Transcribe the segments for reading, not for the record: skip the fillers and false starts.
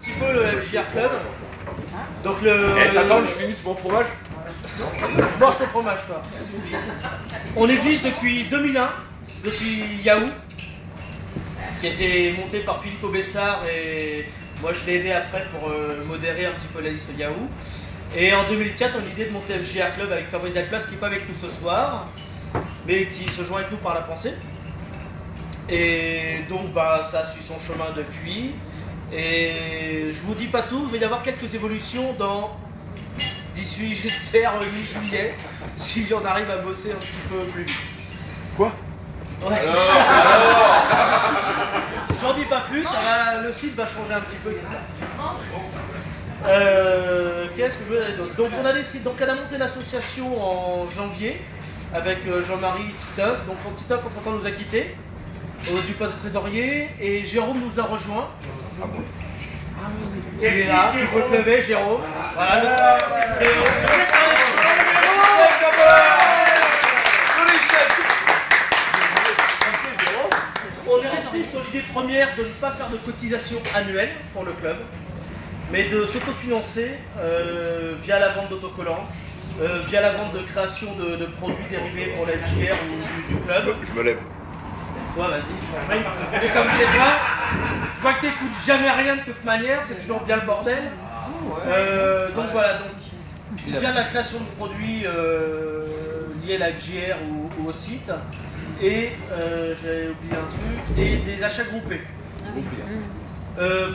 petit peu le FJR Club. Donc le... Attends, je finisse mon fromage. Mange ton fromage, toi. On existe depuis 2001, depuis Yahoo, qui a été monté par Philippe Aubessard et moi je l'ai aidé après pour modérer un petit peu la liste Yahoo. Et en 2004, on a l'idée de monter FJR Club avec Fabrice Delplace qui n'est pas avec nous ce soir, mais qui se joint avec nous par la pensée. Et donc bah, ça suit son chemin depuis. Et je vous dis pas tout, il va y avoir quelques évolutions d'ici, j'espère, mi-juillet, si j'en arrive à bosser un petit peu plus vite. Quoi? Ouais. J'en dis pas plus, le site va changer un petit peu, etc. Qu'est-ce que je veux dire d'autre? Donc on a décidé, donc elle a monté l'association en janvier avec Jean-Marie Titoff. Donc quand Titoff entre-temps nous a quittés du poste de trésorier et Jérôme nous a rejoint. Il est là, tu peux te lever, Jérôme. Voilà. On est resté sur l'idée première de ne pas faire de cotisation annuelle pour le club, mais de s'autofinancer via la vente d'autocollants, via la vente de création de produits dérivés pour la FJR ou du club. Je me lève. Toi, vas-y. Et comme c'est toi, je vois que t'écoutes jamais rien de toute manière, c'est toujours bien le bordel. Donc voilà, donc via la création de produits liés à la FJR ou au site, et j'avais oublié un truc, et des achats groupés.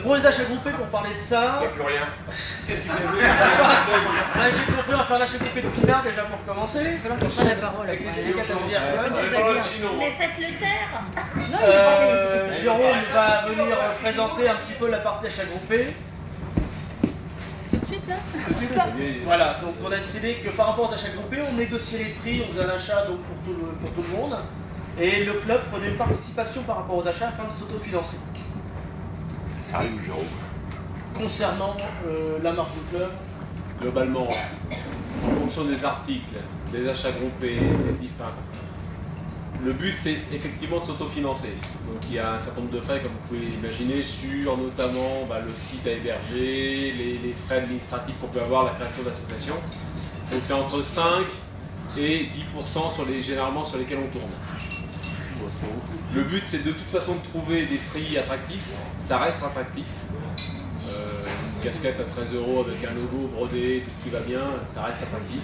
Pour les achats groupés, pour parler de ça... Il n'y a plus rien. Qu'est-ce qu'il fait? J'ai compris, on va faire l'achat groupé de Pinard déjà pour commencer. Je la parole. Avec les étiquettes FJR. Mais faites-le taire. Jérôme va venir présenter un petit peu la partie achat groupé. Tout de suite là. Voilà, donc on a décidé que par rapport aux achats groupés, on négociait les prix, on faisait un achat donc, pour tout le monde. Et le club prenait une participation par rapport aux achats afin de s'autofinancer. Sérieux, Jérôme? Concernant la marge du club, globalement, en fonction des articles, des achats groupés, le but c'est effectivement de s'autofinancer. Donc il y a un certain nombre de frais, comme vous pouvez l'imaginer, sur notamment le site à héberger, les frais administratifs qu'on peut avoir, la création d'associations. Donc c'est entre 5 et 10% généralement sur lesquels on tourne. Le but c'est de toute façon de trouver des prix attractifs, ça reste attractif. Une casquette à 13 € avec un logo brodé, tout ce qui va bien, ça reste attractif.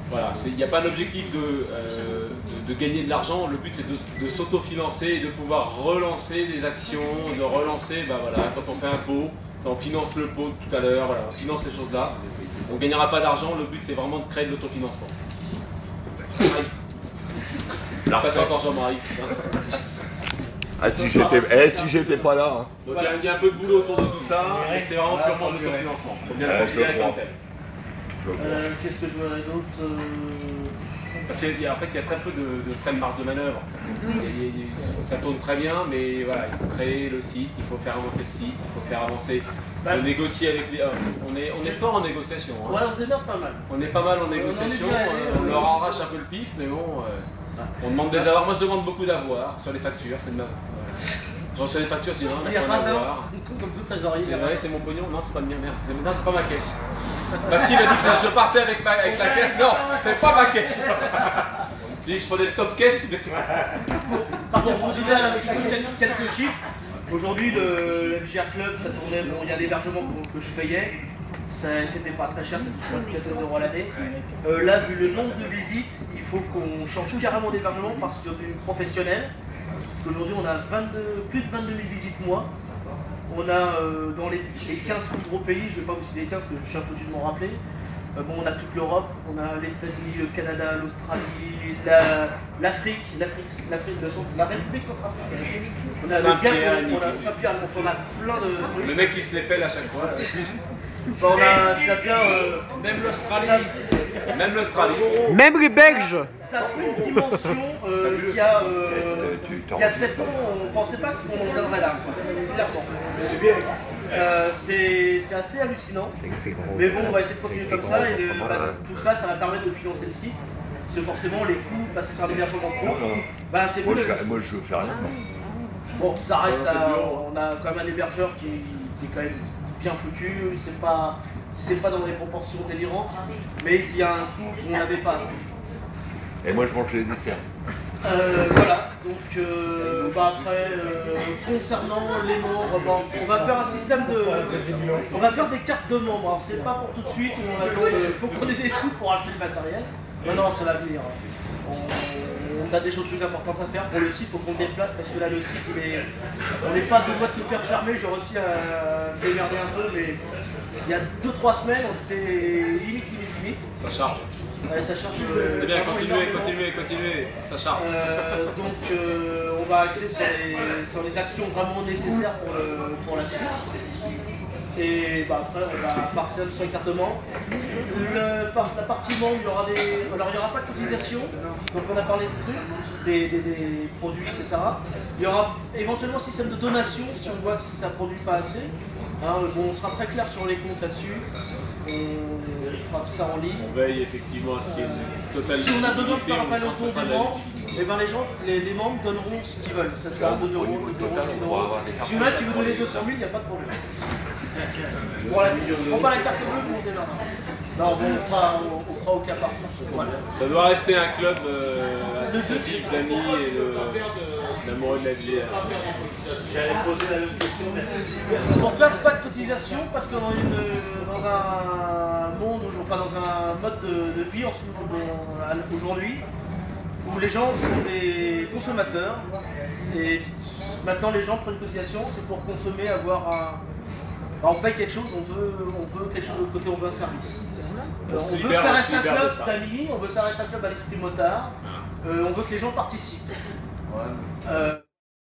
Voilà, il n'y a pas d'objectif de gagner de l'argent, le but c'est de s'autofinancer et de pouvoir relancer des actions, de relancer, quand on fait un pot, on finance le pot tout à l'heure, voilà, on finance ces choses-là. On ne gagnera pas d'argent, le but c'est vraiment de créer de l'autofinancement. La passe encore Jean-Marie. Ah, si j'étais pas là. Hein. Donc il y a un peu de boulot autour de tout ça, mais c'est vraiment purement de l'autofinancement. Il faut bien le considérer comme tel. Qu'est-ce que je voudrais d'autre Parce qu'en fait, il y a très peu de frais de marge de manœuvre. Ça tourne très bien, mais voilà, il faut créer le site, il faut faire avancer le site, il faut faire avancer, il faut négocier avec les... On est fort en négociation. Hein. Ouais, on se démerde pas mal. On est pas mal en négociation, on leur arrache un peu le pif, mais bon, on demande des avoirs. Moi, je demande beaucoup d'avoirs sur les factures, c'est de ma... J'en reçois des factures, je dis non, on a pas d'avoir. Comme tout trésorier. C'est vrai, c'est mon pognon. Non, c'est pas le mien, merde. Non, c'est pas ma caisse. Maxime a dit que je partais avec la caisse. Non, c'est pas ma caisse. Je dis, je prenais le top caisse, mais c'est... Par contre, pour vous dire avec quelques chiffres, aujourd'hui, le FJR Club, ça tournait, bon, il y a l'hébergement que je payais. C'était pas très cher, c'était une quinzaine d'euros à l'année. Là, vu le nombre de visites, il faut qu'on change carrément d'hébergement parce que du professionnel. Parce qu'aujourd'hui, on a plus de 22 000 visites mois. On a dans les 15 plus gros pays, je ne vais pas vous citer les 15 parce que je suis un peu de m'en rappeler. Bon, on a toute l'Europe, on a les États-Unis, le Canada, l'Australie, l'Afrique, la République centrafricaine. On a le Gabon, on a Saint-Pierre, on a plein de... Le mec qui se les pèle à chaque fois. Bon, on a Saint-Pierre, même l'Australie. Même l'Australie. Même les Belges. Ça a pris une dimension qu'il y a 7 ans, on ne pensait pas qu'on en viendrait là, clairement. C'est bien. C'est assez hallucinant. Mais bon, on va essayer de continuer comme ça et tout ça, ça va permettre de financer le site. Parce que forcément, les coûts passés sur l'hébergement pro, c'est bon. Moi, je fais rien. Bon, ça reste on a quand même un hébergeur qui est quand même bien foutu, c'est pas dans des proportions délirantes, mais il y a un coût qu'on n'avait pas. Et moi, je mange les desserts. Voilà, donc après, concernant les membres, bon, on va faire un système de... On va faire des cartes de membres, alors c'est pas pour tout de suite, il faut qu'on ait des sous pour acheter le matériel. Non, ça va venir. On a des choses plus importantes à faire. Pour le site, il faut qu'on le déplace parce que là, le site, on n'est pas deux mois de se faire fermer. J'ai réussi à démerder un peu, mais il y a 2-3 semaines, on était limite. Ça charge. Ouais, ça charge. C'est bien, continuez, ça charge. Donc, on va axer sur les actions vraiment nécessaires pour la suite. Et après, on va passer sur les cartes de membres. La partie membre, alors il n'y aura pas de cotisation, donc on a parlé des trucs, des produits, etc. Il y aura éventuellement un système de donation si on voit que ça ne produit pas assez. On sera très clair sur les comptes là-dessus. On fera tout ça en ligne. On veille effectivement à ce qu'il y ait une totale. Si on a besoin de faire appel au don des membres, les membres donneront ce qu'ils veulent. Ça sert à 2 euros, 10 euros. Si on a qui veut donner 200 000, il n'y a pas de problème. Voilà, je prends pas la carte bleue, mais on démarre. Non, on fera au cas par cas. Voilà. Ça doit rester un club associatif d'amis et d'amoureux de la vie. J'allais poser la même question, merci. Pourquoi pas de cotisation? Parce qu'on est dans un monde, enfin dans un mode de vie aujourd'hui, où les gens sont des consommateurs. Et maintenant, les gens prennent une cotisation, c'est pour consommer, avoir un... on paye quelque chose, on veut quelque chose de l'autre côté, on veut un service. On veut que ça reste un club d'amis, on veut que ça reste un club à l'esprit motard, on veut que les gens participent.